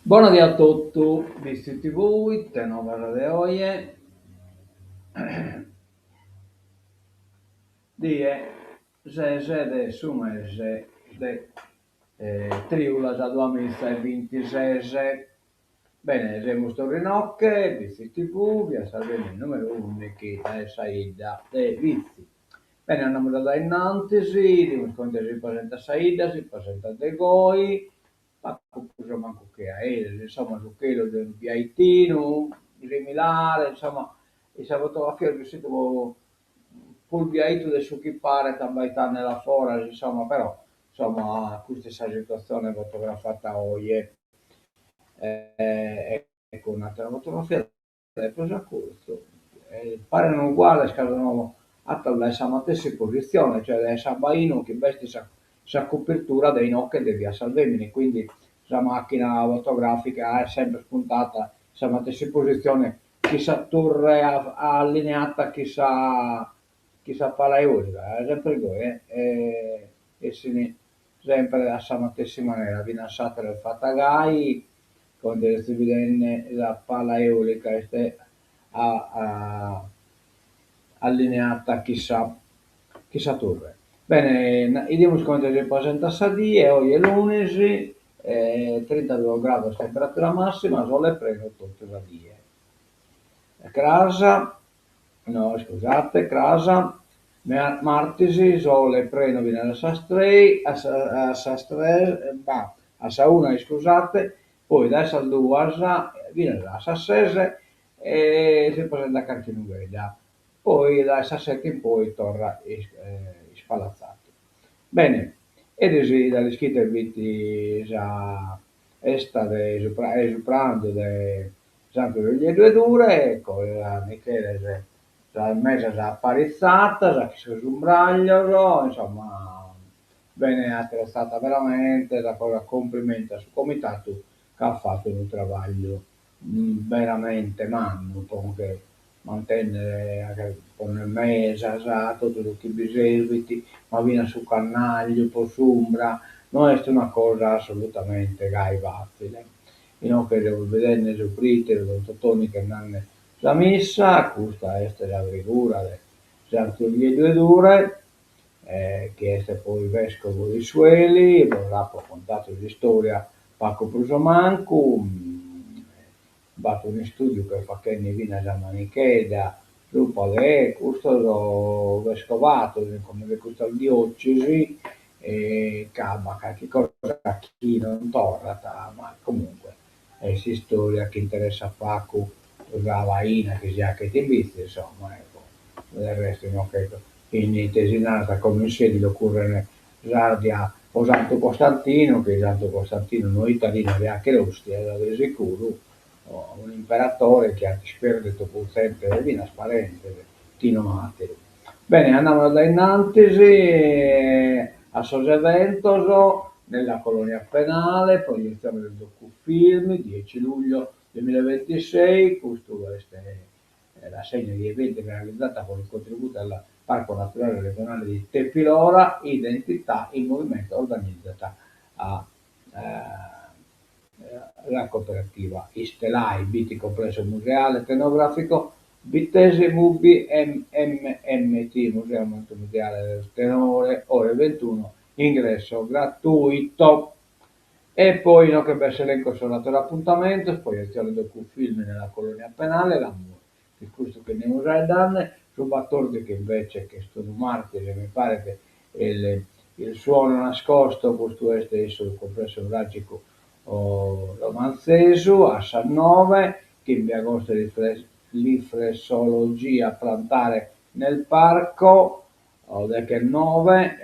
Buonasera a tutti, visti voi, te non guardate oggi, die, se de sumese de triula da 2026. Bene, siamo sto Rinocche, visti TV, via Salvini numero 1 che è Saida de Vizi. Bene, andiamo da innanzi, di un conto si presenta Saida, si presenta De Goi, ma cosa manco che a ele, insomma, su quello del Biaitino, similare, insomma, e se fotografia che si trova col Biaito del su chi pare também nella fora, insomma, però, insomma, questa è la situazione fotografata oggi. Ecco, un'altra fotografia è presa a questo. Parano uguali, scadono attraverso la stessa posizione, cioè è Sambaino che veste sa copertura dei nocche di via Salvemini, quindi la macchina fotografica è sempre spuntata nella stessa posizione, chissà torre allineata, chissà pala eolica, è sempre così, e sempre alla stessa maniera, viene lasciata il fatagai, con delle dividende la pala eolica a allineata chissà torre. Bene, idemo come si presenta Sadì e oggi è lunedì, 32 gradi temperatura massima, sole preno tutto da die. Crasa, no scusate, Crasa, martesi, sole preno viene a Sastrei, a Sastrei, a Sauna, scusate, poi da Salduasa viene a Sassese e si presenta Cantinughelia. Poi da Sassetti in poi torna spalazzato. Bene, e così dalle scritte viti già esta de soprando de sempre delle due dure, con la Michele già messa già apparizzata, già che si sumbragliano, insomma, bene attrezzata veramente, la cosa complimenta sul comitato che ha fatto un lavoro veramente manno, comunque mantenere con il mese, tutti i biseguiti, ma viene su cannaglio, poi sumbra, non è una cosa assolutamente facile. Io non credo che vederne su prite, i totoni che hanno la messa, questa è la figura di due dure, che è poi il vescovo di Sueli, vorrà raccontato di storia Paco Prusomancu, fatto un studio che fa che ne viene da Manicheda, dopo che questo vescovato, come questa diocesi, cava qualche cosa a chi non torna, ma comunque è storia che interessa a Paco, la vaina che si ha che ti vizi, insomma, ecco, del resto non credo. In tesinata come in sedi occorre Sardia o Santo Costantino, che Santo Costantino noi italiani aveva anche l'ostia, era di sicuro, un imperatore che ha sperdito pur sempre le vina sparente, Tino Materi. Bene, andiamo da innanzi a Soseventoso, nella colonia penale, proiezione del docufilm, 10 luglio 2026, questo è la segna di eventi realizzata con il contributo del Parco Naturale Regionale di Tepilora, identità in movimento organizzata a la cooperativa Istelai, Biti Complesso Museale Etnografico, Bittesi Mubi MMT, Museo Multimediale del Tenore, ore 21, ingresso gratuito. E poi no, che bel elenco suonato l'appuntamento, proiezione docufilm nella colonia penale, di questo che ne usa danne, su 14 che invece che sto martire, mi pare che il suono nascosto, questo è sul complesso neuralgico romanzesu, a San Nove, che in via agosto riflessologia plantare nel parco, del 9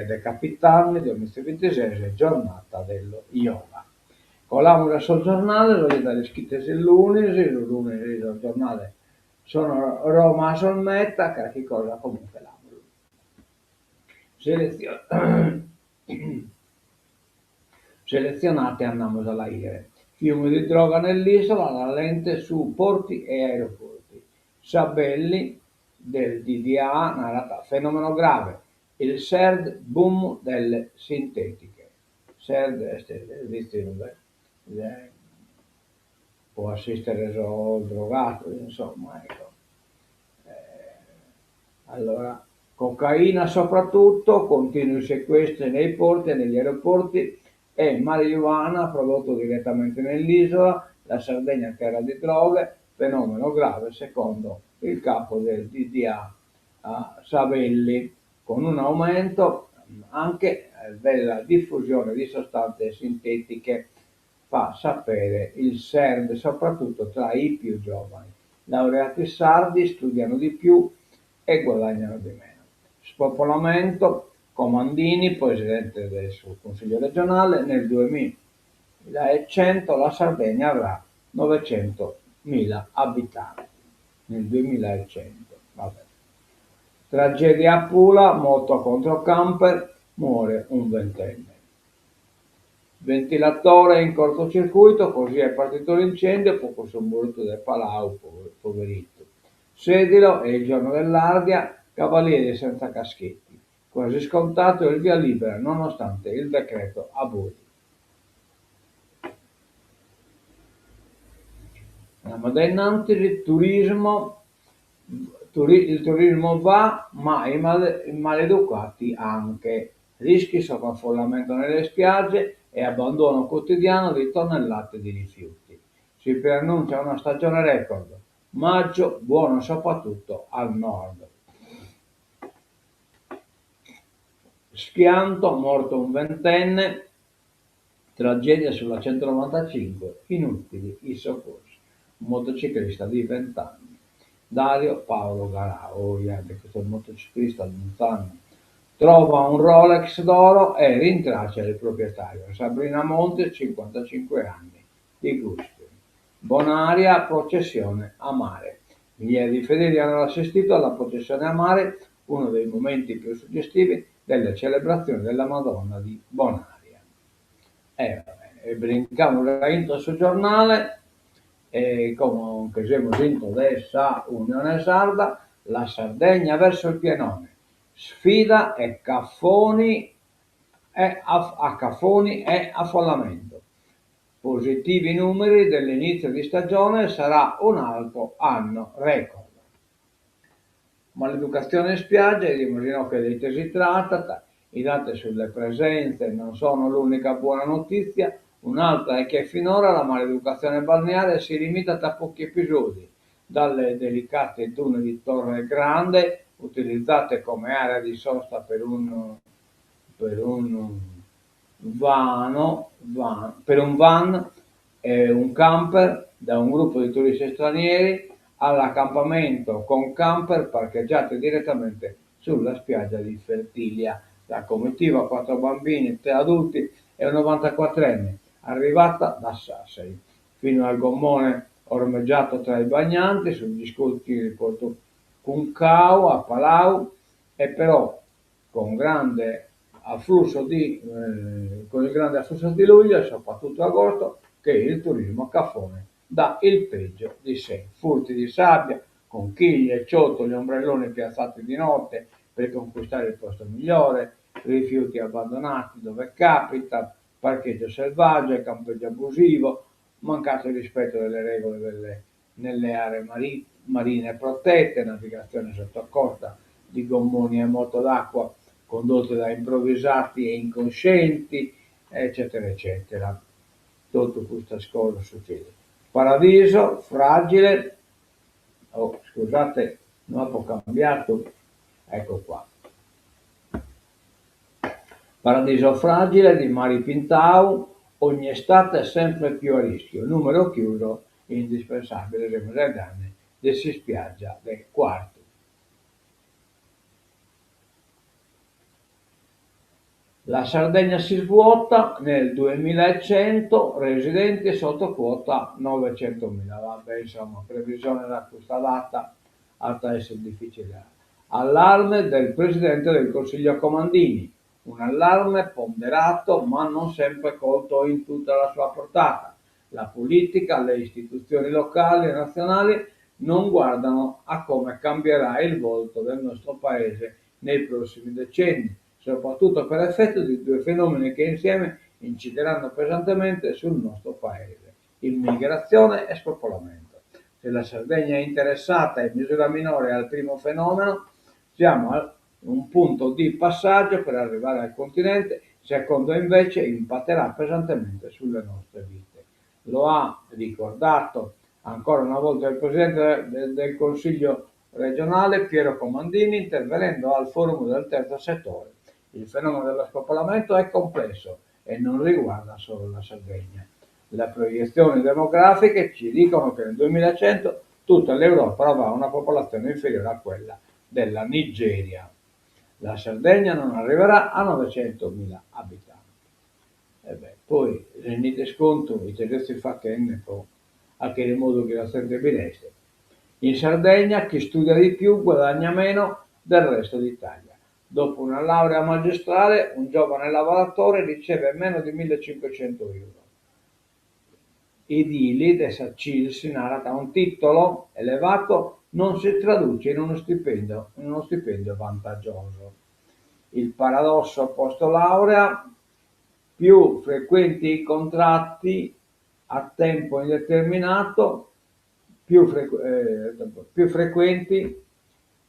del Capitano 2026, giornata dello yoga. Collabora sul giornale, lo dalle scritte il lunedì sul giornale sono Roma Solmetta, che cosa comunque l'amo. Selezionate andiamo alla IRE. Fiumi di droga nell'isola, la lente su porti e aeroporti. Sabelli del DDA, narrata fenomeno grave. Il SERD, delle sintetiche. SERD è può assistere solo il drogato, insomma, ecco. Allora, cocaina soprattutto, continui sequestri nei porti e negli aeroporti e marijuana prodotto direttamente nell'isola, la Sardegna terra di droghe, fenomeno grave secondo il capo del DDA Savelli, con un aumento anche della diffusione di sostanze sintetiche, fa sapere il SERB, soprattutto tra i più giovani. Laureati sardi studiano di più e guadagnano di meno. Spopolamento, Comandini, presidente del suo consiglio regionale, nel 2100 la Sardegna avrà 900.000 abitanti. Nel 2100, vabbè. Tragedia a Pula, moto contro camper, muore un ventenne. Ventilatore in cortocircuito, così è partito l'incendio, poco sono voluto del Palau, poverito. Sedilo è il giorno dell'Ardia, cavalieri senza caschetti. Quasi scontato il via libera nonostante il decreto abusi. Andiamo da innanzi, il turismo va, ma i maleducati anche. Rischi sovraffollamento nelle spiagge e abbandono quotidiano di tonnellate di rifiuti. Si preannuncia una stagione record. Maggio buono soprattutto al nord. Schianto, morto un ventenne, tragedia sulla 195, inutili i soccorsi. Un motociclista di 20 anni. Dario Paolo Garao, questo motociclista di 20 anni, trova un Rolex d'oro e rintraccia il proprietario. Sabrina Monte, 55 anni, di Gusto. Bonaria, processione a mare. Migliaia di fedeli hanno assistito alla processione a mare, uno dei momenti più suggestivi delle celebrazioni della Madonna di Bonaria. E brincamos la intro sul giornale, e come abbiamo vinto adesso Unione Sarda, la Sardegna verso il pienone. Sfida e Caffoni a Caffoni e affollamento. Positivi numeri dell'inizio di stagione, sarà un altro anno record. Maleducazione in spiaggia, immagino che di te si tratta. I dati sulle presenze non sono l'unica buona notizia, un'altra è che finora la maleducazione balneare si è limitata a pochi episodi, dalle delicate dune di Torre Grande, utilizzate come area di sosta per un van e un camper da un gruppo di turisti stranieri, all'accampamento con camper parcheggiati direttamente sulla spiaggia di Fertilia. La comitiva, 4 bambini, 3 adulti e un 94enne, arrivata da Sassari, fino al gommone ormeggiato tra i bagnanti sugli scogli di Porto Cuncao a Palau, e però con il grande afflusso di luglio e soprattutto agosto, che il turismo Caffone dà il peggio di sé. Furti di sabbia, conchiglie, ciottoli, ombrelloni piazzati di notte per conquistare il posto migliore, rifiuti abbandonati dove capita, parcheggio selvaggio, campeggio abusivo, mancato rispetto delle regole nelle aree marine protette, navigazione sottocosta di gommoni e moto d'acqua condotte da improvvisati e incoscienti, eccetera, eccetera. Tutto questa cosa succede. Paradiso, fragile, scusate, non ho cambiato, ecco qua. Paradiso fragile di Mari Pintau, ogni estate è sempre più a rischio, numero chiuso, indispensabile, le danne, si spiaggia del quarto. La Sardegna si svuota, nel 2100 residenti sotto quota 900.000, vabbè, insomma, previsione da questa data alta essere difficile. Allarme del Presidente del Consiglio Comandini, un allarme ponderato ma non sempre colto in tutta la sua portata. La politica, le istituzioni locali e nazionali non guardano a come cambierà il volto del nostro Paese nei prossimi decenni, soprattutto per effetto di due fenomeni che insieme incideranno pesantemente sul nostro Paese: immigrazione e spopolamento. Se la Sardegna è interessata in misura minore al primo fenomeno, siamo a un punto di passaggio per arrivare al continente, secondo invece impatterà pesantemente sulle nostre vite. Lo ha ricordato ancora una volta il Presidente del Consiglio regionale Piero Comandini intervenendo al forum del terzo settore. Il fenomeno dello spopolamento è complesso e non riguarda solo la Sardegna. Le proiezioni demografiche ci dicono che nel 2100 tutta l'Europa avrà una popolazione inferiore a quella della Nigeria. La Sardegna non arriverà a 900.000 abitanti. Poi tenete conto, i tedeschi facendo a che modo che la Sardegna Bineste. In Sardegna chi studia di più guadagna meno del resto d'Italia. Dopo una laurea magistrale, un giovane lavoratore riceve meno di 1.500 euro. Idili de Sacilsi narra un titolo elevato non si traduce in uno stipendio vantaggioso. Il paradosso post-laurea: più frequenti i contratti a tempo indeterminato, più frequenti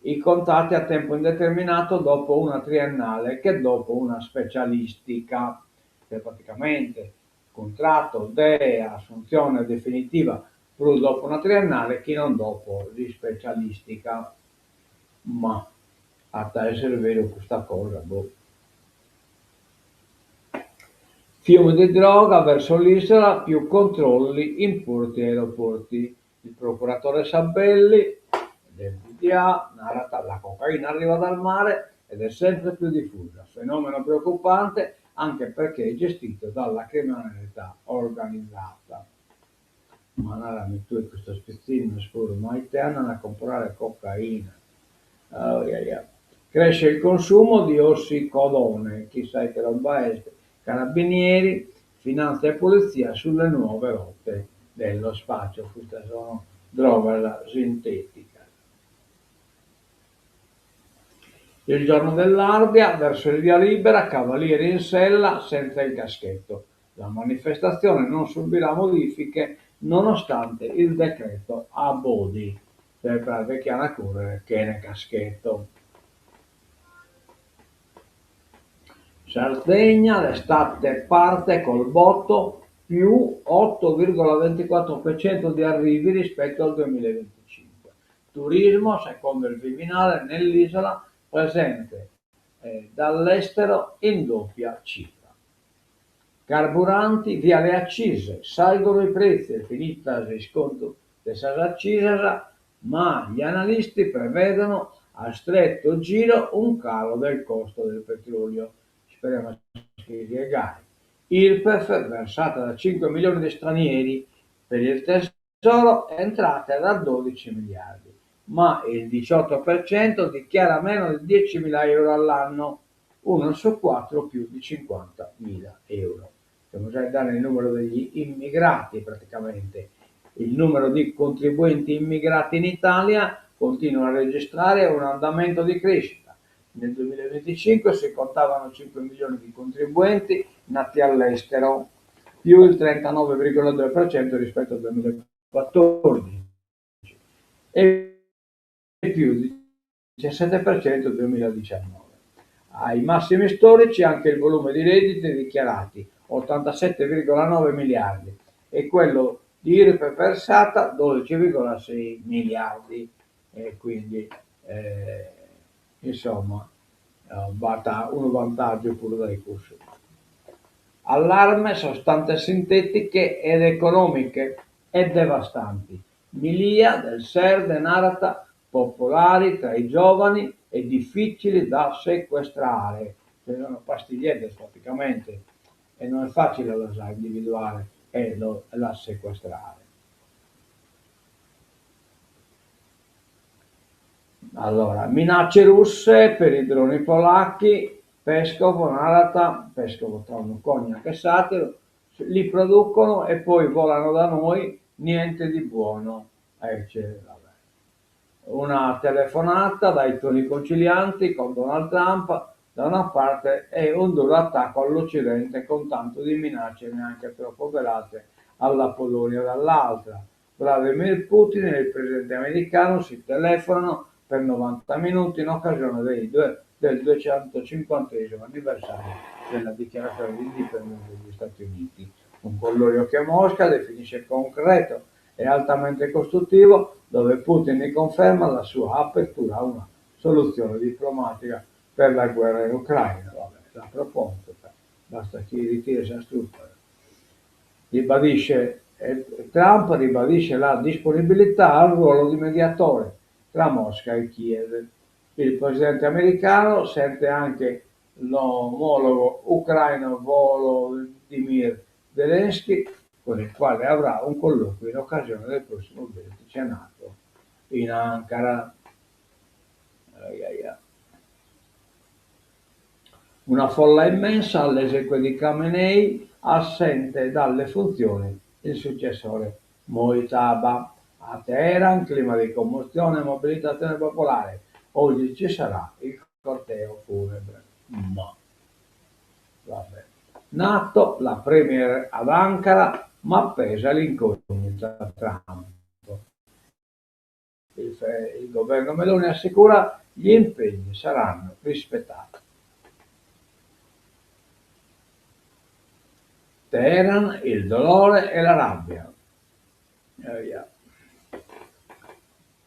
i contratti a tempo indeterminato dopo una triennale che dopo una specialistica, che praticamente contratto di assunzione definitiva più dopo una triennale che non dopo di specialistica. Ma a essere vero questa cosa, boh. Fiume di droga verso l'isola, più controlli in porti e aeroporti. Il procuratore Sabelli del PDA narra che la cocaina arriva dal mare ed è sempre più diffusa, fenomeno preoccupante anche perché è gestito dalla criminalità organizzata. Ma narrami tu questo spezzino scuro, ma te andano a comprare cocaina. Oh, yeah. Cresce il consumo di ossicodone, chissà che roba è. Carabinieri, finanza e polizia sulle nuove rotte dello spazio, queste sono droga sintetica. Il giorno dell'Ardea, verso il via libera, cavalieri in sella senza il caschetto. La manifestazione non subirà modifiche nonostante il decreto a Bodi, per la vecchiana correre che nel caschetto. Sardegna, l'estate parte col botto, più 8,24% di arrivi rispetto al 2025. Turismo, secondo il Viminale, nell'isola presente dall'estero in doppia cifra. Carburanti, via le accise, salgono i prezzi, è finita il sconto delle accise, ma gli analisti prevedono a stretto giro un calo del costo del petrolio. Speriamo che spiegare. IRPEF versata da 5 milioni di stranieri per il tesoro, entrate da 12 miliardi, ma il 18% dichiara meno di 10.000 euro all'anno, uno su 4 più di 50.000 euro. Stiamo già dando il numero degli immigrati praticamente. Il numero di contribuenti immigrati in Italia continua a registrare un andamento di crescita. Nel 2025 si contavano 5 milioni di contribuenti nati all'estero, più il 39,2% rispetto al 2014 e più il 17% nel 2019. Ai massimi storici anche il volume di redditi dichiarati, 87,9 miliardi, e quello di IRPEF versata 12,6 miliardi, e quindi insomma un vantaggio pure dai corsi. Allarme, sostanze sintetiche ed economiche e devastanti. Milia del SER denarata popolari tra i giovani e difficili da sequestrare. Sono pastigliette praticamente e non è facile da individuare e da sequestrare. Allora, minacce russe per i droni polacchi, Peskov, narrata, Peskov tra un cognac e satiro, li producono e poi volano da noi, niente di buono. Vabbè. Una telefonata dai toni concilianti con Donald Trump da una parte e un duro attacco all'Occidente con tanto di minacce neanche troppo velate alla Polonia dall'altra. Vladimir Putin e il presidente americano si telefonano per 90 minuti in occasione del 250 anniversario della dichiarazione di indipendenza degli Stati Uniti. Un colloquio che Mosca definisce concreto e altamente costruttivo, dove Putin ne conferma la sua apertura a una soluzione diplomatica per la guerra in Ucraina. Vabbè, la propongo, basta che ritiri sia stupida. Trump ribadisce la disponibilità al ruolo di mediatore tra Mosca e Kiev. Il presidente americano sente anche l'omologo ucraino Volodymyr Zelensky, con il quale avrà un colloquio in occasione del prossimo vertice NATO in Ankara. Una folla immensa all'esequie di Khamenei, assente dalle funzioni il successore Mojtaba. A Teheran, clima di commozione e mobilitazione popolare. Oggi ci sarà il corteo funebre. Ma, vabbè. NATO, la premier ad Ankara, ma pesa l'incognita Trump. Il governo Meloni assicura gli impegni saranno rispettati. Teheran, il dolore e la rabbia.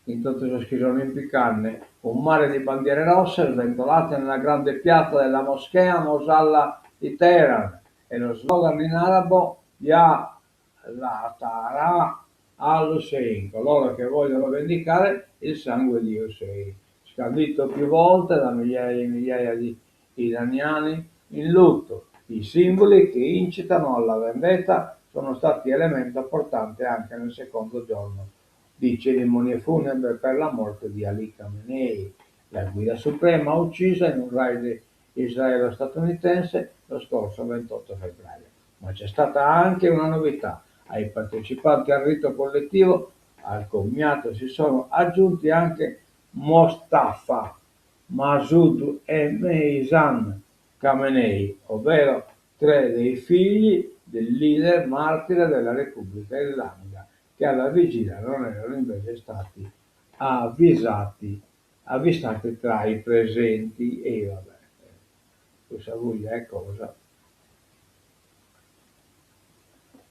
In tutte le schiere olimpiche, un mare di bandiere rosse sventolate nella grande piazza della moschea Mosalla di Teheran e lo slogan in arabo Ya la Tara al-Hussein, coloro che vogliono vendicare il sangue di Hussein, scandito più volte da migliaia e migliaia di iraniani in lutto. I simboli che incitano alla vendetta sono stati elemento importante anche nel secondo giorno di cerimonie funebri per la morte di Ali Khamenei, la guida suprema uccisa in un raid israelo-statunitense lo scorso 28 febbraio. Ma c'è stata anche una novità. Ai partecipanti al rito collettivo, al commiato si sono aggiunti anche Mostafa, Masoud e Meizan Khamenei, ovvero 3 dei figli del leader martire della Repubblica Islamica, che alla vigilia non erano invece stati avvistati tra i presenti. E vabbè, questa voglia è cosa.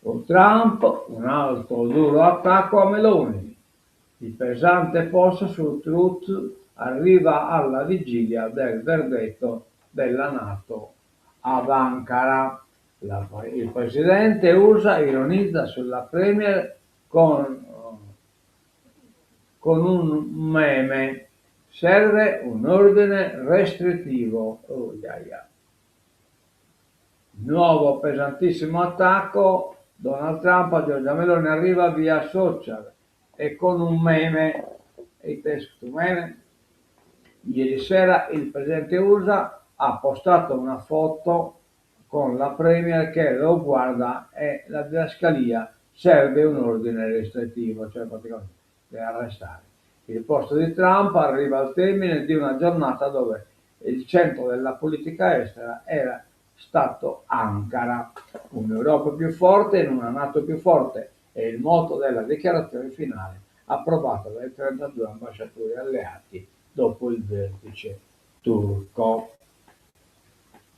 Con Trump un altro duro attacco a Meloni. Il pesante post su Truth arriva alla vigilia del verdetto della NATO ad Ankara. Il presidente USA ironizza sulla premier con un meme. Serve un ordine restrittivo. Nuovo pesantissimo attacco. Donald Trump a Giorgia Meloni arriva via social e con un meme. E testo meme. Ieri sera il presidente USA ha postato una foto con la premier che lo guarda e la didascalia serve un ordine restrittivo, cioè praticamente deve arrestare. Il posto di Trump arriva al termine di una giornata dove il centro della politica estera era stato Ankara. Un'Europa più forte in una NATO più forte è il motto della dichiarazione finale approvata dai 32 ambasciatori alleati dopo il vertice turco.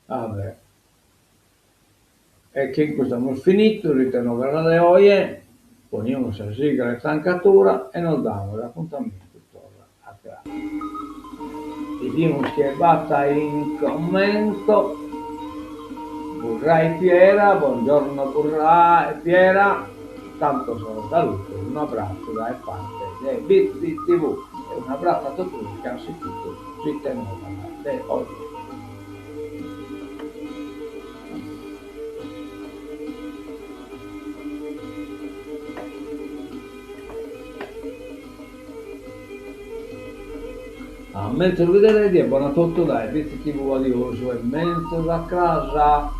Vabbè. E che estamos finito, ritengo verrà le oie, ponemos la sigla e zancatura e nos damos l'appuntamento torna a teatro. Pedimos che batta in commento Burra e Piera, buongiorno Burra e Piera, tanto sono saluto, un abbraccio da parte di Bit TV e un abbraccio a tutti che hanno sentito ritengo le oie. A mentre vedrete, buona tutto dai, Bit TV valioso e mentre a casa.